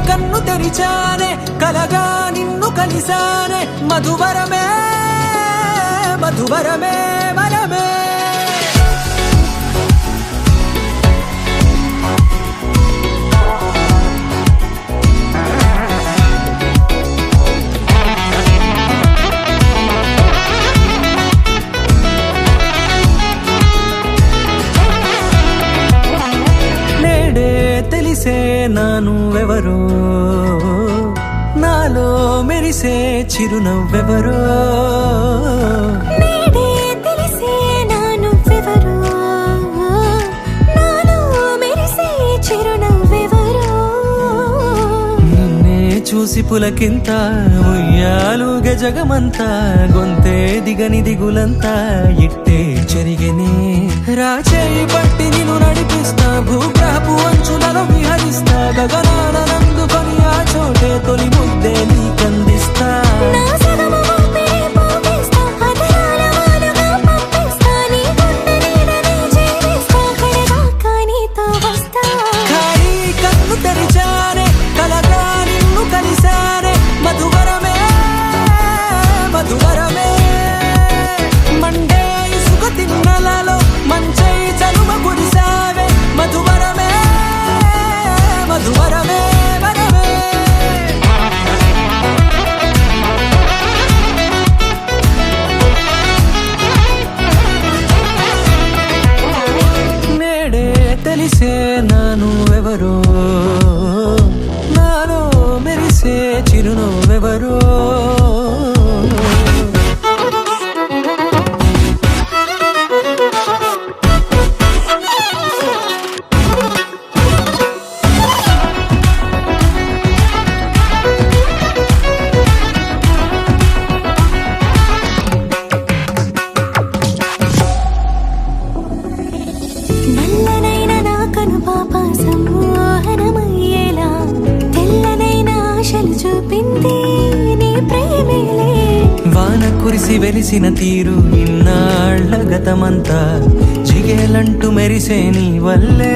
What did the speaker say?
కన్ను తెరిచానే కలగా నిన్ను కలిసానే మధువరమే మధువరమే వరమే నేడే తెలిసే నానువెవరో నాలో మెరిసే చిరునవ్వెవరో నేడే తెలిసే నానువెవరో నాలో మెరిసే చిరునవ్వెవరో నిన్నే చూసి పులకింత ఉయ్యాలుగ జగమంతా గొంతే దిగని దిగులంతా ఇట్టే చెరిగెనే రాచేయి పట్టి నిన్ను నడిపిస్తా భూగ్రహపు అంచులలో విహరిస్తా గగనాల నందుకొని ఆ చోటే తొలి ముద్దే నీకందిస్తా నా సగము ఊపిరి పోగిస్తా అదరాల వాలుగా పంపిస్తా నీ గుండె నీడనే జీవిస్తా కడదాకా నీతో వస్తా ఖాళీ కన్ను తెరిచానే కలగా నిన్ను కలిసానే మధువరమే మధువరమే మండే ఇసుక తిన్నలలో మంచై చలుమ కురిసావే మధువరమే మధువరమే వరమే నేడే తెలిసే నానువెవరో నాలో మెరిసే చిరునవ్వెవరో నల్లనైన నా కనుపాప సమ్మోహనమయ్యేలా తెల్లనైన ఆశలు చూపింది నీ ప్రేమేలే వాన కురిసి వెలిసిన తీరు ఇన్నాళ్ల గతమంతా జిగేలంటూ మెరిసే నీ వల్లే